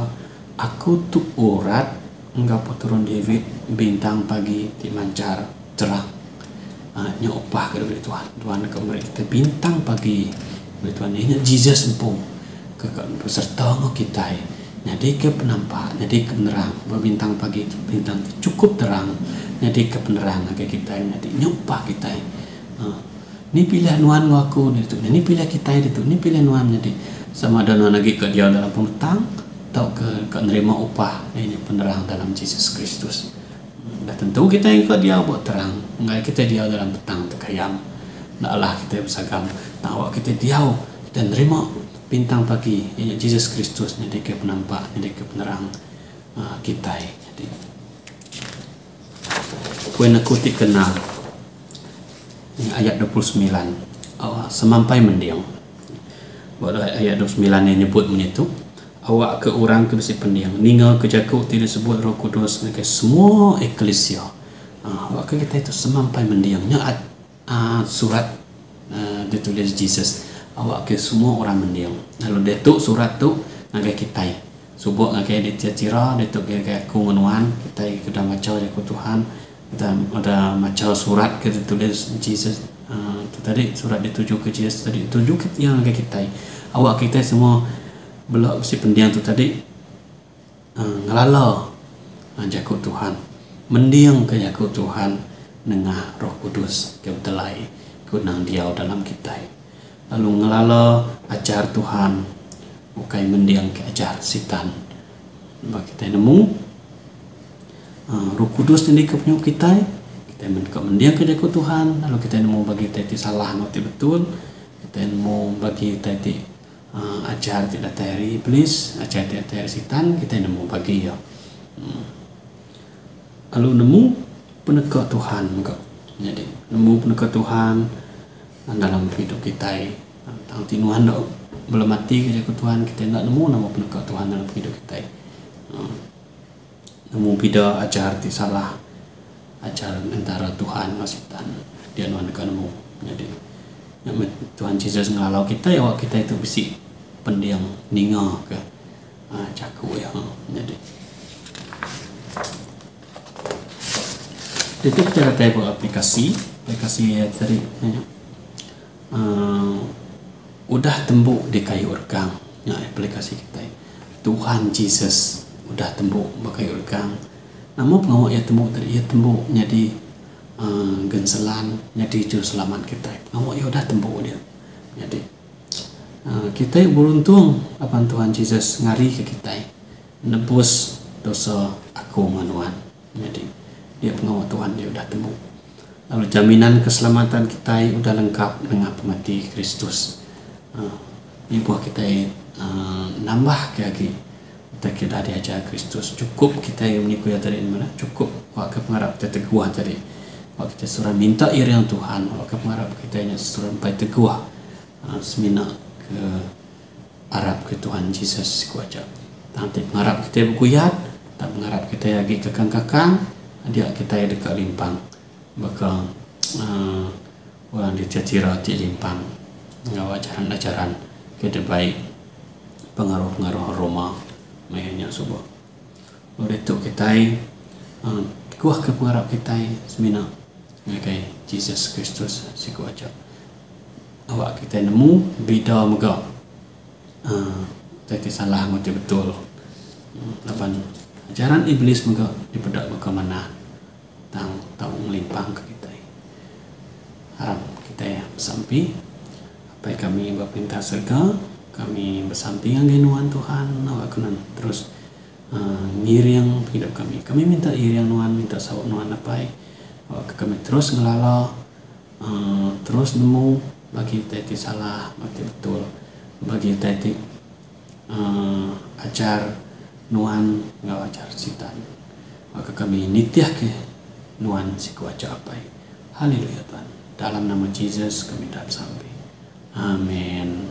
Aku tu urat enggak turun David bintang pagi di mancar cerah. Nya upah ke dari Tuhan. Tuhan ke mereka kita bintang pagi. Dari Tuhan ini Jesus empung ke peserta kita. Jadi ke penampak, jadi ke penerang. Berbintang pagi itu bintang itu cukup terang. Jadi ke penerang ke kita. Jadi nyupah kita. Ini pilihan Tuhan aku itu. Ini pilih kita itu. Ini pilihan Tuhan jadi sama ada lagi ke dia dalam penghutang atau ke menerima upah ini penerang dalam Yesus Kristus. Dan tentu kita yang ke dia buat terang. Enggak kita dia dalam petang terkayam. Nak Allah kita bersagam. Nak awak kita dia kita nerima bintang pagi ini Yesus Kristus jadi ke penampak, jadi ke penerang kita. Jadi kuen aku kenal ayat 29 semampai mendiang. Pada ayat 29 yang nyebut menyitu awak ke orang ke besi pendiang ningal ke jaku tidak sebut Roh Kudus ke semua eklesia. Awak ke kita itu semampai mendiang nyaat surat ditulis Jesus. Awak ke semua orang mendiang. Lalu detuk surat tu ngagai kita. Subuk ngagai dia cira detuk ngagai aku menuan kita kedah macau jaku Tuhan. Kita ada macau surat ke ditulis Jesus. Tu tadi surat dituju ke Jesus tadi tuju yang ngagai kita. Awak kita semua belak si pendiang tu tadi ngelala jaku Tuhan. Mendiang ke jaku Tuhan nengah Roh Kudus ke belai kunang dia dalam kita. Lalu ngelala ajar Tuhan bukai mendiang ke ajar sitan. Bagi kita nemu Roh Kudus ini ke penyuk kita mendiang ke jaku Tuhan. Lalu kita nemu bagi kita itu salah ngerti betul. Kita nemu bagi kita itu ajar tidak dari iblis, ajar tidak dari sitan. Kita nemu bagi ya. Lalu nemu penegak Tuhan juga. Jadi nemu penegak Tuhan dalam hidup kita. Tang tinuan dah belum mati kerja ke Tuhan kita nak nemu nama penegak Tuhan dalam hidup kita. Nemu bida ajar ti salah ajar antara Tuhan dan setan dia nuan ka nemu. Jadi Tuhan Yesus ngalau kita ya kita itu bisi pendiang ninga ke caku ya. Jadi itu cara type aplikasi tadi udah tembuk di kayu urgang ya aplikasi kita. Tuhan Yesus udah tembuk di kayu urgang. Namun pengawak ya tembuk tadi ya tembuk jadi genselan jadi juru selamat kita. Pengawak ya udah tembuk dia. Jadi kita beruntung apa Tuhan Yesus ngari ke kita nebus dosa aku manuan. Jadi dia pengawak Tuhan dia udah tembuk. Lalu jaminan keselamatan kita udah lengkap dengan pemati Kristus. Ini buah kita nambah lagi. Kita diajar Kristus. Cukup kita yang menikui tadi mana? Cukup. Waktu pengharap kita teguh tadi. Waktu kita surah minta irian Tuhan. Waktu pengharap kita yang surah sampai teguh. Semina ke Arab ke Tuhan Yesus kuaja. Nanti pengharap kita berkuyat. Tak pengharap kita lagi kekang-kekang. Dia kita yang dekat limpang. Maka orang dicacira di limpang ngawa ajaran-ajaran kita baik pengaruh-pengaruh Roma mayanya subuh. Oleh itu kita kuah ke pengharap kita semina ngagai Jesus Kristus si kuaja. Awak kita nemu bida mega tadi salah ngerti betul. Lapan ajaran iblis mega dipedak mega mana tahu melimpang ke kita. Harap kita ya bersampi apa yang kami berpinta surga kami bersampi dengan genuan Tuhan awak kenan terus ngiriang hidup kami minta iriang Tuhan minta sawak Tuhan apa awak kami terus ngelala terus nemu bagi kita salah bagi betul bagi kita ajar Tuhan nggak ajar sitan maka kami nitiah ke Nuan si kuaca apa. Haleluya Tuhan. Dalam nama Yesus kami dapat sampai. Amin.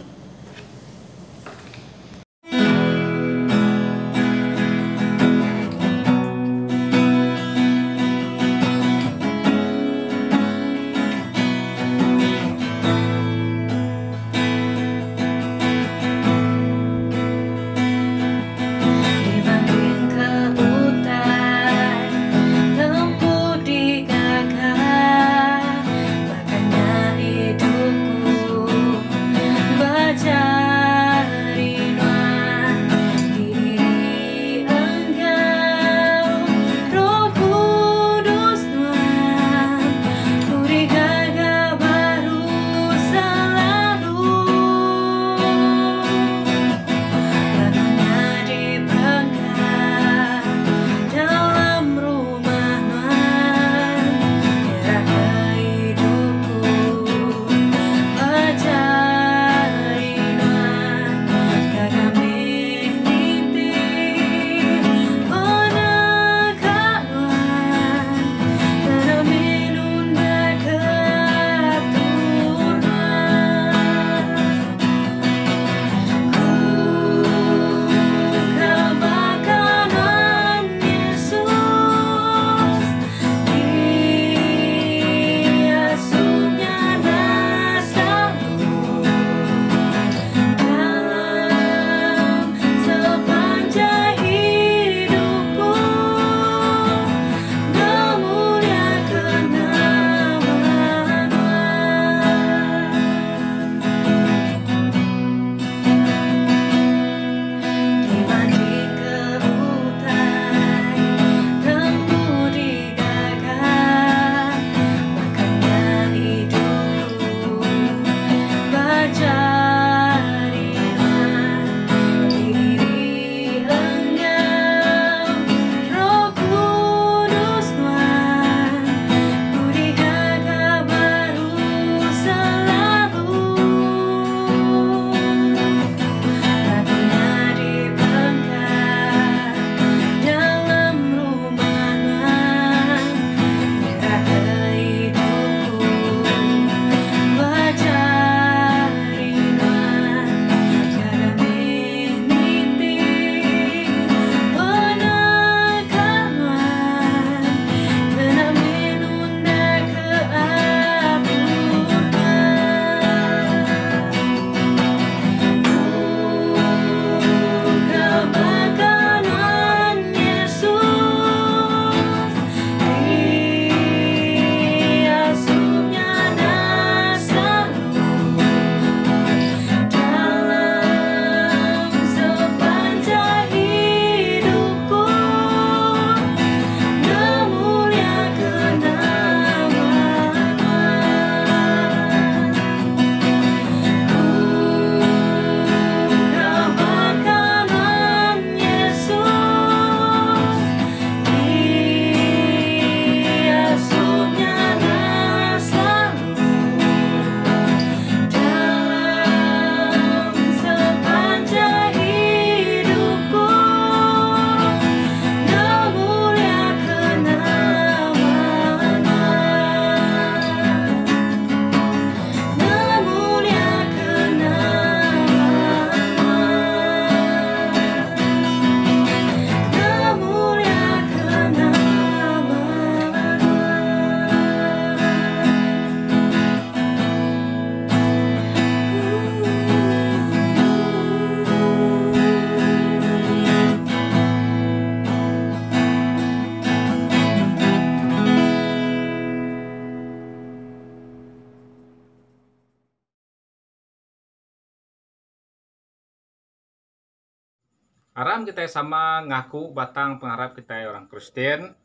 Aram kita sama ngaku batang pengharap kita orang Kristen,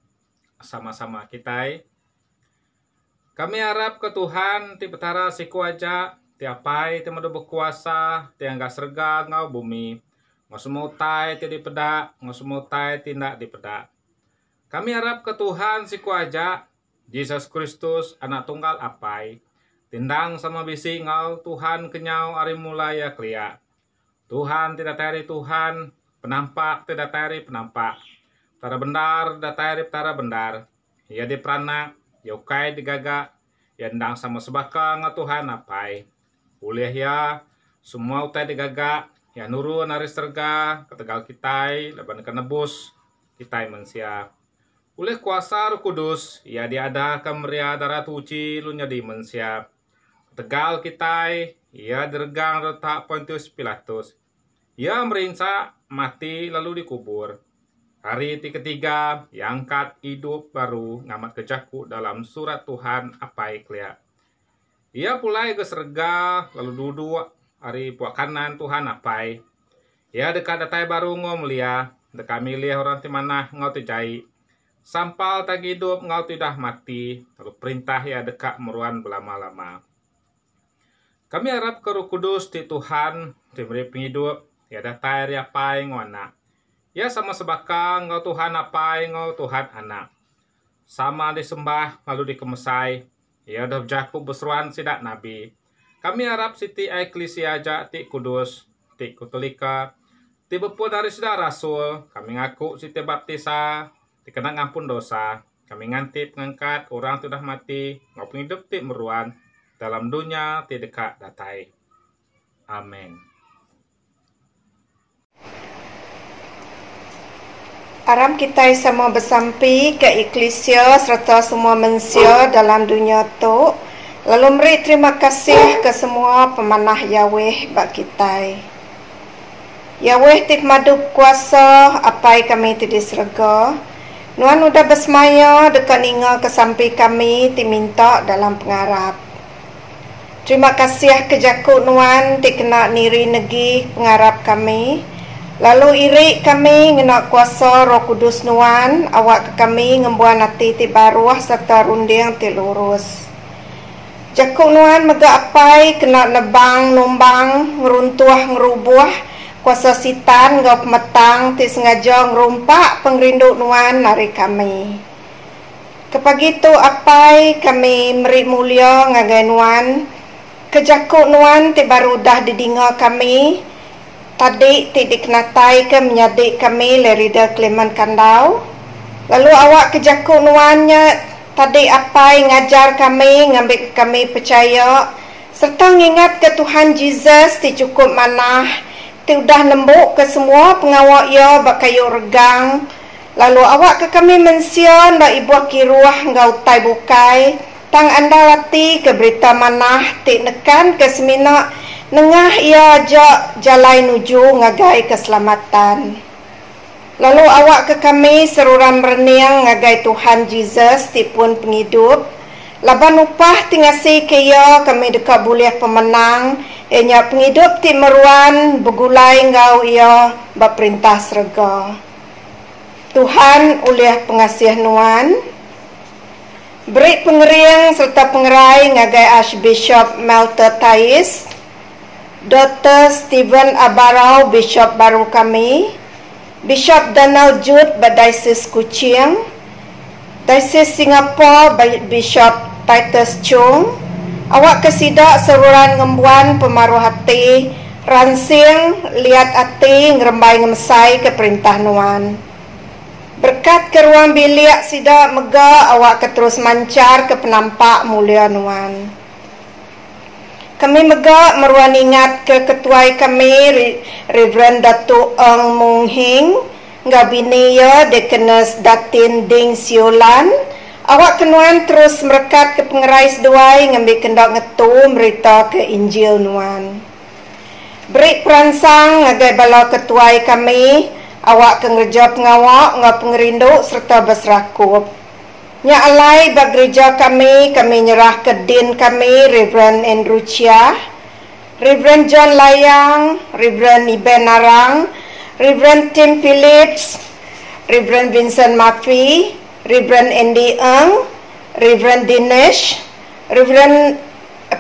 sama-sama kita. Kami harap ke Tuhan ti petara siku aja, ti apai ti madu berkuasa, ti angga serga ngau bumi, ngosemutai ti dipeda, ngosemutai tindak dipeda. Kami harap ke Tuhan siku aja, Yesus Kristus anak tunggal apai, tindang sama bisi ngau Tuhan kenyau ari mulai ya klia. Tuhan tidak teri Tuhan, penampak tidak teri penampak. Tara bendar tidak teri tara bendar. Ya diperanak, ya ukai digaga, ya ndang sama sebaka ngau Tuhan apai. Ulih ya semua utai digagak ya nurun naris terga ketegal kitai laban kenebus kitai mensia. Ulih kuasa Roh Kudus ya diada kemeria darat uci lu nyadi mensia. Tegal kitai ia diregang retak Pontius Pilatus. Ia merinsa mati lalu dikubur. Hari ketiga yang angkat hidup baru ngamat kejaku dalam surat Tuhan apai klia. Ia pulai ke serga lalu duduk hari puak kanan Tuhan apai. Ia dekat datai baru ngom lia dekat milih orang timana ngau tejai. Sampal tak hidup ngau tidak mati lalu perintah ia dekat meruan belama-lama. Kami harap ke Roh Kudus di Tuhan, diberi penghidup, ya datai apai ngwana. Ya sama sebakang ngau Tuhan apai ngau Tuhan anak. Sama disembah lalu dikemesai, ya dah jaku berseruan sidak nabi. Kami harap siti eklesia ja ti kudus, ti kutolika, ti bepun dari sidak rasul, kami ngaku siti baptisa, dikenang ampun dosa, kami ngantip ngangkat orang sudah mati, ngau penghidup ti meruan, dalam dunia ti dekat datai. Amin. Aram kita semua bersampi ke eklesia serta semua manusia dalam dunia tu. Lalu beri terima kasih ke semua pemanah Yahweh bak kita. Yahweh tik madu kuasa apai kami ti diserga. Nuan udah bersemaya dekat ninga ke sampi kami ti minta dalam pengarap. Terima kasih ke jakuk nuan ti kena niri negi pengarap kami. Lalu iri kami ngena kuasa Roh Kudus nuan awak ke kami ngembuan hati ti baruah serta runding ti lurus. Jakuk nuan mega apai kena nebang numbang ngeruntuah ngerubuah kuasa sitan ngau pemetang ti sengaja ngerumpak pengerinduk nuan nari kami. Kepagi tu apai kami meri mulia ngagai nuan. Kejakuk nuan ti baru dah didinga kami. Tadi ti dikenatai ke menyadik kami lerida Kleman Kandau. Lalu awak kejakuk nuannya tadi apai ngajar kami, ngambil kami percaya. Serta ngingat ke Tuhan Jesus ti cukup manah. Ti udah nembuk ke semua pengawak ya bakayu regang. Lalu awak ke kami mension ba ibuah kiruah ngau tai bukai. Tang anda lati ke berita manah ti nekan ke semina nengah ia ajak jalai nuju ngagai keselamatan. Lalu awak ke kami seruram reniang ngagai Tuhan Jesus ti pun penghidup. Laban upah ti ngasi ke ia kami dekat boleh pemenang. Ianya penghidup ti meruan begulai ngau ia berperintah serga. Tuhan oleh pengasih nuan. Beri pengeriang serta pengerai ngagai Archbishop Melter Thais, Dr. Stephen Abarau, Bishop baru kami, Bishop Donald Jude, Diocese Kuching, Diocese Singapore, Bishop Titus Chung, awak kesidak seruran ngembuan pemaruh hati, ransing, lihat hati, ngerembai ngemesai ke perintah nuan. Berkat ke ruang bilik sida mega awak ke terus mancar ke penampak mulia nuan. Kami mega meruan ingat ke ketuai kami Reverend Datuk Eng Mung Hing, Gabinia Deaconess Datin Ding Siolan. Awak kenuan terus merekat ke pengerai seduai ngambil kendak ngetu merita ke Injil nuan. Beri peransang ngagai bala ketuai kami. Awak kengerja pengawak, ngau pengerinduk serta berserakup. Nya alai bag gereja kami nyerah ke din kami, Reverend Andrew Chia, Reverend John Layang, Reverend Iben Narang, Reverend Tim Phillips, Reverend Vincent Murphy, Reverend Andy Eng, Reverend Dinesh, Reverend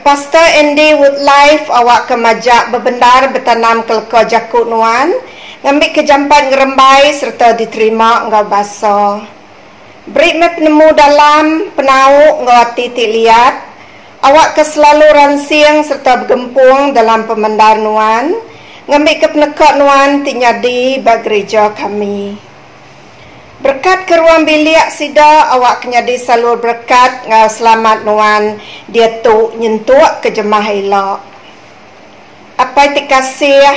Pastor Andy Woodlife. Awak kemajak bebendar bertanam kelko jakut nuan, ngambil kejampan ngerembai serta diterima ngau basa. Beri nemu dalam penau ngau hati ti liat. Awak ke selalu ransing serta bergempung dalam pemendar nuan. Ngambil ke penekak nuan ti nyadi bag gereja kami. Berkat ke ruang bilik sida awak kenyadi selalu berkat ngau selamat nuan dia tu nyentuk ke jemaah elok. Apa ti kasih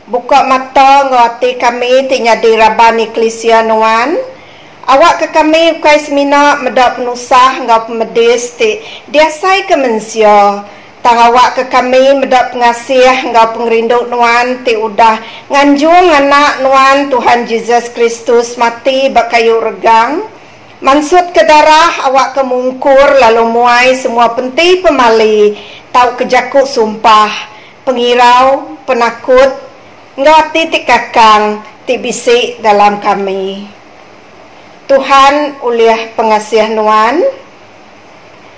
buka mata ngati kami ti nyadi raban Eklesia nuan. Awak ke kami kai semina medak penusah ngau pemedis ti diasai ke manusia. Tang awak ke kami medak pengasih ngau pengerinduk nuan ti udah nganjung anak nuan Tuhan Yesus Kristus mati bak kayu regang. Maksud ke darah awak kemungkur lalu muai semua penti pemali tau kejakuk sumpah pengirau penakut ngati ti kakang ti bisik dalam kami. Tuhan uliah pengasih nuan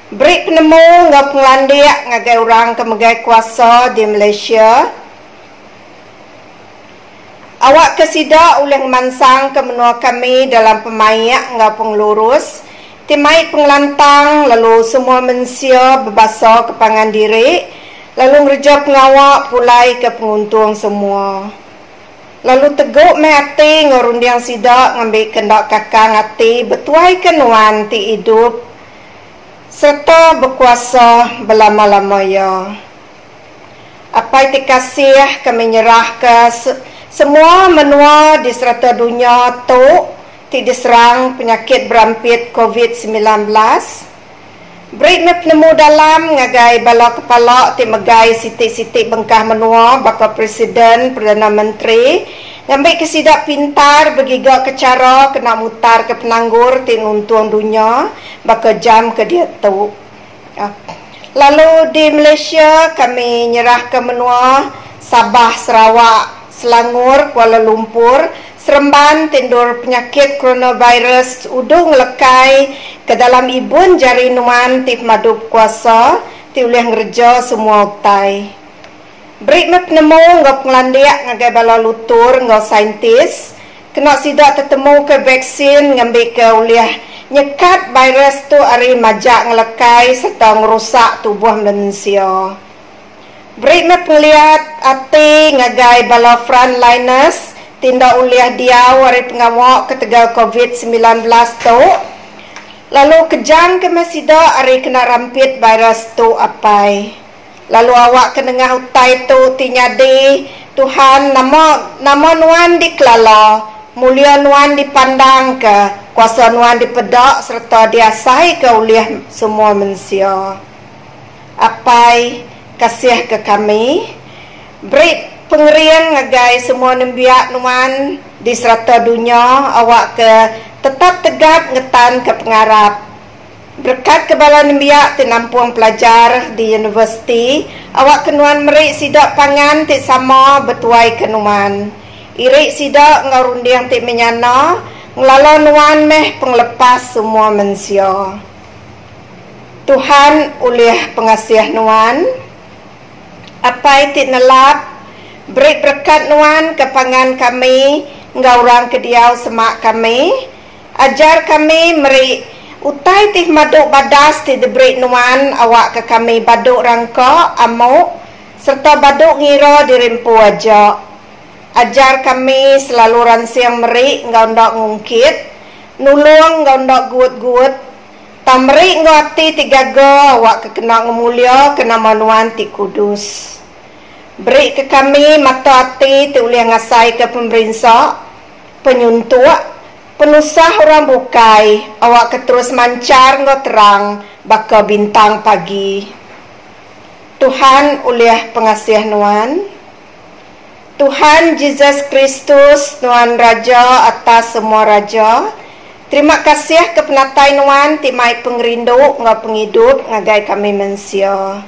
beri penemu ngau penglandiak ngagai orang kemegai kuasa di Malaysia. Awak kesida uleng mansang ke menua kami dalam pemayak ngau pengelurus timai pengelantang lalu semua manusia berbasa ke pangan diri lalu ngerja pengawak pulai ke penguntung semua lalu teguk me hati ngorundiang sida ngambil kendak kakang hati betuai kenuan ti hidup serta berkuasa belama-lama ya. Apa ti kasih kami nyerah ke semua menua di serata dunia tu ti diserang penyakit berampit COVID-19. Beri me penemu dalam ngagai bala kepala ti megai siti-siti bengkah menua bakal presiden, perdana menteri ngambil kesidak pintar begiga ke cara kena mutar ke penanggur ti nuntung dunia bakal jam ke dia tu. Lalu di Malaysia kami nyerah ke menua Sabah, Sarawak, Selangor, Kuala Lumpur, Seremban tindur penyakit coronavirus udung lekai ke dalam ibun jari nuan ti madu kuasa ti ulih ngerja semua utai. Beri me penemu ngau penglandiak ngagai bala lutur ngau saintis kena sidak tetemu ke vaksin ngambil ke ulih nyekat virus tu ari majak ngelekai serta ngerusak tubuh manusia. Beri me penglihat ati ngagai bala frontliners tindak uliah dia wari pengawak ke tegal COVID-19 tu lalu kejang ke masida ari kena rampit virus tu apai lalu awak ke dengah utai tu tinyadi Tuhan nama nuan dikelala mulia nuan dipandang ke kuasa nuan dipedak serta diasai ke uliah semua manusia. Apai kasih ke kami beri pengerian ngagai semua nembiak nuan di serata dunia awak ke tetap tegak ngetan ke pengarap berkat kebala nembiak tinampuang pelajar di universiti awak kenuan merik sidak pangan ti sama betuai kenuan irik sidak ngarundiang ti menyana ngelala nuan meh penglepas semua manusia. Tuhan uliah pengasih nuan apa itu nelap beri berkat nuan ke pangan kami ngaurang ke diau semak kami ajar kami meri utai tih maduk badas ti diberi nuan awak ke kami baduk rangka amuk serta baduk ngira dirimpu aja ajar kami selalu ransiang meri ngau ndak ngungkit nulung ngau ndak guut-guut tamri ngau hati tiga go awak ke kena ngemulia kena manuan ti kudus. Beri ke kami mata hati ti uliah ngasai ke pemerintah penyuntuk penusah orang bukai awak ke terus mancar ngau terang baka bintang pagi. Tuhan uliah pengasih nuan Tuhan Yesus Kristus nuan Raja atas semua raja. Terima kasih ke penatai nuan timai pengerinduk ngau penghidup ngagai kami manusia.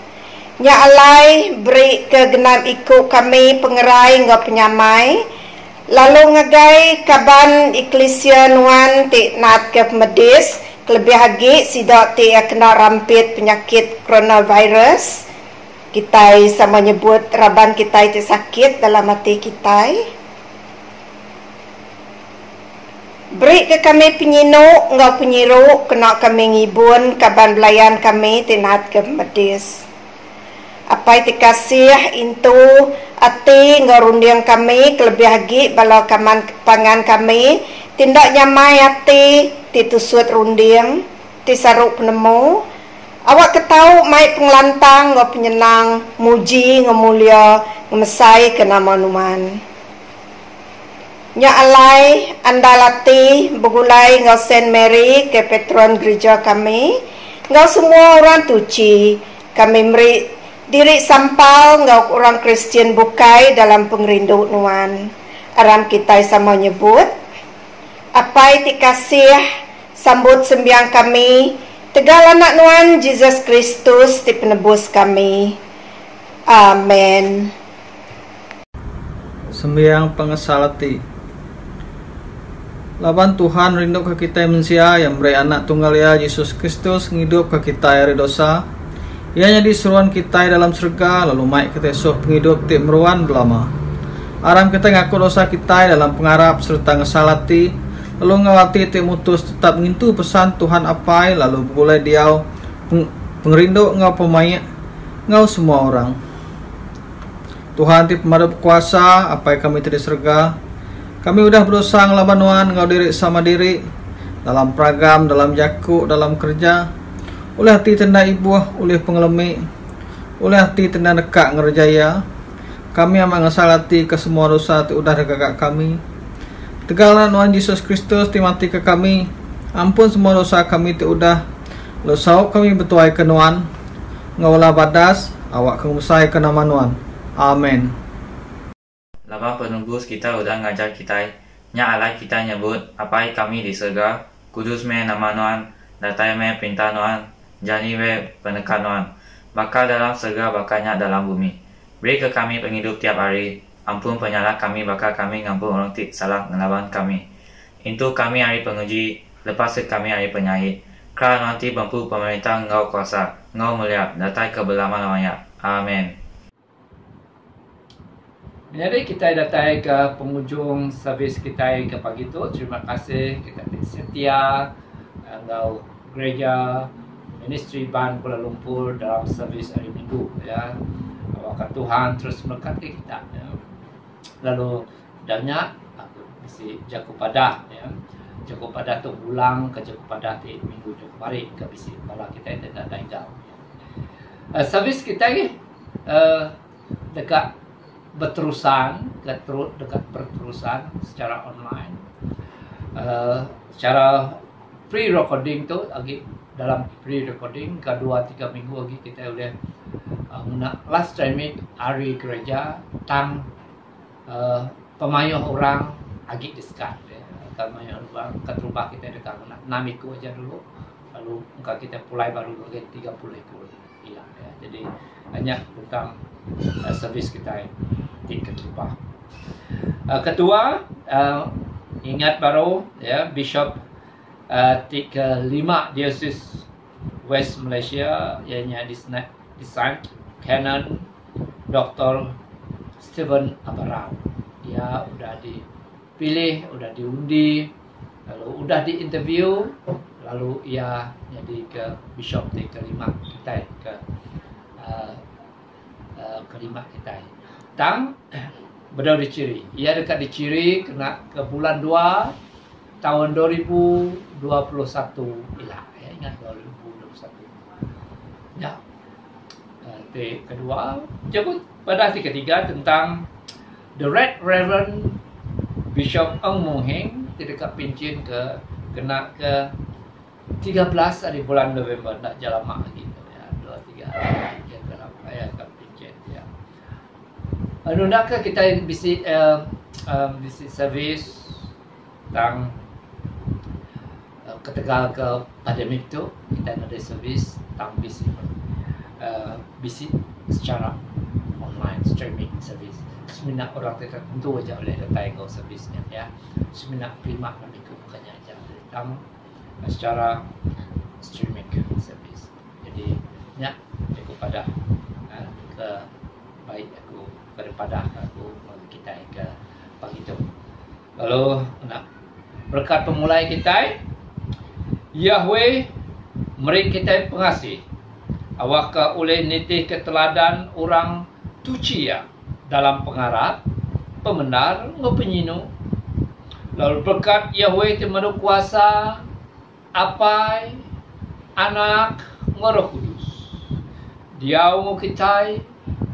Nya alai beri kegenap ikut kami pengerai ngau penyamai lalu ngagai kaban Eklesia nuan ti nat ke medis kelebih lagi sidak ti kena rampit penyakit coronavirus kita sama nyebut raban kita ti sakit dalam hati kita. Beri ke kami penyinuk ngau penyiru kena kami ngibun kaban belayan kami ti nat ke medis. Apa itu kasih itu ati ngarundiang kami kelebih lagi bala kaman pangan kami tindak nyamai ati titusut rundiang tisaruk penemu awak ketau mai penglantang ngau penyenang muji ngemulia mesai ke nama nuan. Nya alai andalati begulai ngau Saint Mary ke patron gereja kami, ngau semua orang tuci, kami beri diri sampal ngau orang Kristian bukai dalam pengerindu nuan. Aram kita sama nyebut, apai ti kasih sambut sembiang kami, tegal anak nuan Jesus Kristus ti penebus kami. Amen. Sembiang pengesalati. Laban Tuhan rindu ke kita manusia yang beri anak tunggal ya Yesus Kristus ngidup ke kita dari dosa. Ianya disuruhan kita dalam surga lalu maik kita suh penghidup ti meruan belama. Aram kita ngaku dosa kita dalam pengarap serta ngesalati lalu ngawati ti mutus tetap ngintu pesan Tuhan apai lalu boleh diau pengerindu ngau pemain ngau semua orang. Tuhan ti pemadam kuasa, apa yang kami tadi serga. Kami udah berusaha ngelaban nuan ngau diri sama diri dalam program, dalam jaku, dalam kerja. Oleh hati tenda ibu, oleh pengelemi, oleh hati tenda nekak ngerjaya. Kami amat ngesalati ke semua dosa ti udah dekak kami. Tegalan nuan Yesus Kristus ti mati ke kami. Ampun semua dosa kami ti udah. Lo sauk kami betuai ke nuan. Ngaulah badas, awak kemusai ke nama nuan. Amin. Laba penembus kita udah ngajar kita, nya alai kita nyebut apa kami di surga, kudus me nama nuan, datai me perintah nuan, jani me penekan nuan, bakal dalam surga bakalnya dalam bumi. Beri ke kami penghidup tiap hari, ampun penyalah kami bakal kami ngampun orang tik salah ngelawan kami. Itu kami hari penguji, lepas kami hari penyahit. Kerana nanti mampu pemerintah ngau kuasa, ngau mulia, datai kebelaman-lamanya. Amin. Jadi kita datang ke penghujung servis kita ke pagi itu. Terima kasih kita setia ngau gereja ministry Ban Kuala Lumpur dalam servis hari Minggu ya. Awak Tuhan terus memberkati kita ya. Lalu banyak aku mesti jago padah ya. Jago padah tu ulang ke jago padah di minggu jauh kemarin ke bisi malah kita tidak tinggal. Servis kita ni dekat berterusan, dekat berterusan secara online. Secara pre-recording tu lagi dalam pre-recording ke 2-3 minggu lagi kita boleh last streaming hari gereja tang pemayuh orang lagi diskat ya. Pemayuh orang kat rumah kita dekat 6 ekor aja dulu, lalu muka kita pulai baru lagi 30 ekor hilang ya. Jadi banyak tentang servis kita tingkat rumah. Kedua, ingat baru ya Bishop ke-5 Diocese West Malaysia ianya Design Canon Dr. Stephen Abarau. Dia sudah dipilih, sudah diundi, lalu sudah diinterview, lalu ia jadi ke Bishop ke-5 kita ke-5 kita. Tang berdau di Ciri. Ia dekat di Ciri kena ke bulan 2 tahun 2021 ilah ya, ingat 2021. Ya. Kedua, jemput pada ketiga tentang The Red Reverend Bishop Ong Mung Heng di dekat Pincin kena ke 13 hari bulan November nak jalan mak lagi ya 2-3 hari dia kena ya ke Pincin ya. Nundakah kita visit servis tentang ketegal ke pandemik tu kita ada servis tentang visit secara online streaming servis. Seminat orang tertentu aja boleh datang ke servisnya ya. Seminat prima nak ikut bukannya aja tentang secara streaming servis. Jadi ya aku pada ke baik aku daripada aku kita ke pagi itu. Lalu nak berkat pemulai kita Yahweh meri kita pengasih awak ke oleh nitih keteladan orang tuci ya dalam pengarap pembenar ngopenyinu lalu berkat Yahweh temadu kuasa apai anak ngoroh kudus dia kita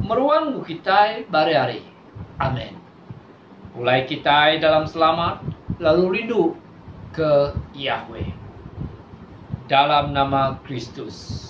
meruang kita hari-hari. Amin. Mulai kita dalam selamat, lalu rindu ke Yahweh. Dalam nama Kristus.